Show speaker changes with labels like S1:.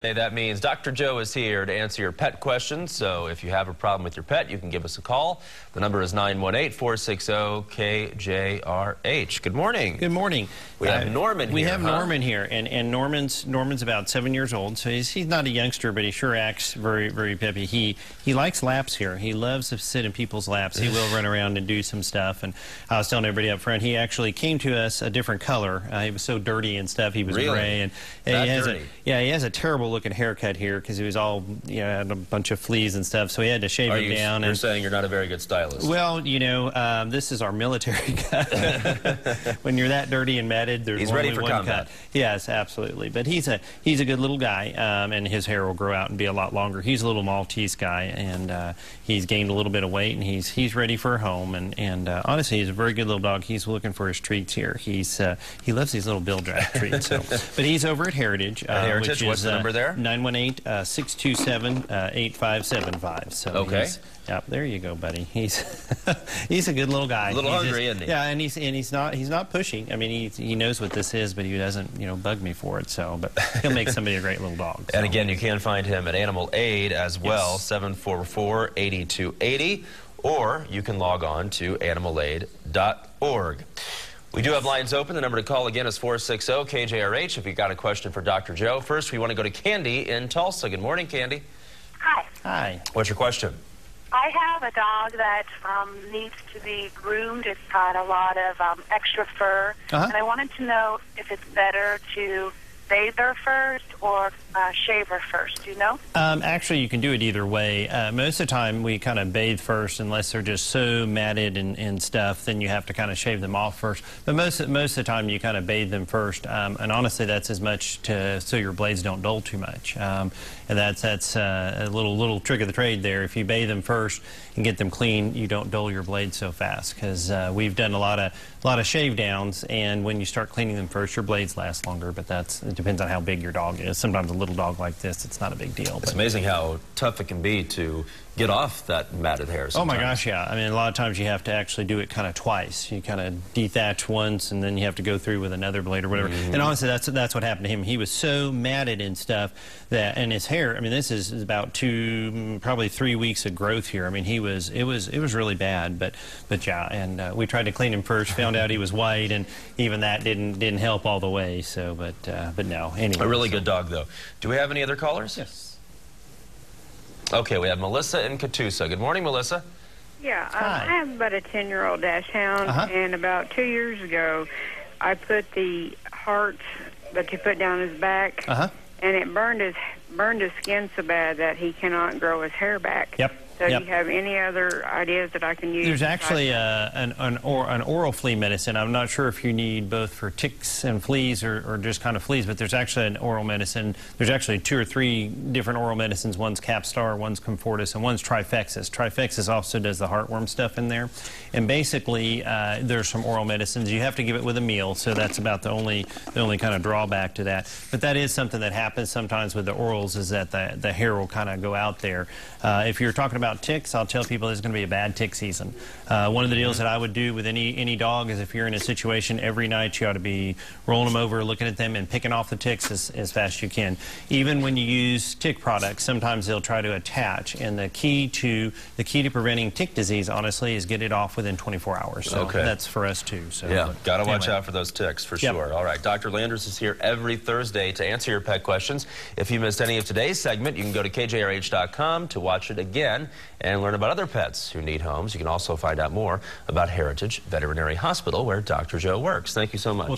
S1: That means Dr. Joe is here to answer your pet questions. So if you have a problem with your pet, you can give us a call. The number is 918-460-KJRH. Good morning.
S2: Good morning.
S1: We have Norman here.
S2: We have Norman here, and Norman's about 7 years old, so he's not a youngster, but he sure acts very peppy. He likes laps here. He loves to sit in people's laps. He will run around and do some stuff. And I was telling everybody up front, he actually came to us a different color. He was so dirty and stuff. He was gray, and he has a terrible looking haircut here because he was all, had a bunch of fleas and stuff, so he had to shave him down.
S1: You're saying you're not a very good stylist?
S2: Well, this is our military cut. When you're that dirty and matted, there's only one cut. Yes, absolutely. But he's a good little guy, and his hair will grow out and be a lot longer. He's a little Maltese guy, and he's gained a little bit of weight, and he's ready for a home. And honestly, he's a very good little dog. He's looking for his treats here. He loves these little bill draft treats. So, but he's over at Heritage.
S1: Heritage, what's the number there?
S2: 918-627-8575. So
S1: okay.
S2: Yeah, there you go, buddy. He's a good little guy.
S1: A little hungry, isn't he?
S2: Yeah, and he's not pushing. I mean, he knows what this is, but he doesn't bug me for it. So, but he'll make somebody a great little dog. So.
S1: And again, you can find him at Animal Aid as well, 744-8280, or you can log on to animalaid.org. We do have lines open. The number to call again is 460-KJRH if you've got a question for Dr. Joe. First, we want to go to Candy in Tulsa. Good morning, Candy.
S3: Hi.
S2: Hi.
S1: What's your question?
S3: I have a dog that needs to be groomed. It's got a lot of extra fur, and I wanted to know if it's better to bathe her first or shave her first. Do you know?
S2: Actually, you can do it either way. Most of the time, we kind of bathe first, unless they're just so matted and stuff. Then you have to kind of shave them off first. But most of the time, you kind of bathe them first. And honestly, that's as much so your blades don't dull too much. And that's a little trick of the trade there. If you bathe them first and get them clean, you don't dull your blades so fast. Because we've done a lot of shave downs, and when you start cleaning them first, your blades last longer. But it depends on how big your dog is. Sometimes a little dog like this, it's not a big deal.
S1: It's amazing how tough it can be to get off that matted hair sometimes.
S2: Oh my gosh, yeah. I mean, a lot of times you have to actually do it kind of twice. You kind of dethatch once, and then you have to go through with another blade or whatever. And honestly, that's what happened to him. He was so matted and stuff and his hair, I mean, this is about probably 3 weeks of growth here. I mean, it was really bad, but yeah. And we tried to clean him first, found out he was white, and even that didn't help all the way. So, but no. Anyway,
S1: a really good dog, though. Do we have any other callers?
S2: Yes.
S1: Okay, we have Melissa in Catoosa. Good morning, Melissa.
S4: Yeah, I have about a 10-year-old dachshund, and about 2 years ago, I put the heart that you put down his back, and it burned his skin so bad that he cannot grow his hair back.
S2: Yep.
S4: So do you have any other ideas that I can use? There's
S2: actually an oral flea medicine. I'm not sure if you need both for ticks and fleas or just kind of fleas, but there's actually an oral medicine. There's actually 2 or 3 different oral medicines. One's Capstar, one's Comfortis, and one's Trifexis. Trifexis also does the heartworm stuff in there. And basically, there's some oral medicines. You have to give it with a meal, so that's about the only kind of drawback to that. But that is something that happens sometimes with the orals, is that the hair will kind of go out there. If you're talking about ticks, I'll tell people there's going to be a bad tick season. One of the deals that I would do with any dog is, if you're in a situation every night, you ought to be rolling them over, looking at them, and picking off the ticks as fast as you can. Even when you use tick products, sometimes they'll try to attach, and the key to preventing tick disease, honestly, is get it off within 24 hours. So that's for us too. So
S1: yeah, got to watch out for those ticks for sure. All right, Dr. Landers is here every Thursday to answer your pet questions. If you missed any of today's segment, you can go to KJRH.com to watch it again and learn about other pets who need homes. You can also find out more about Heritage Veterinary Hospital, where Dr. Joe works. Thank you so much.
S2: Well,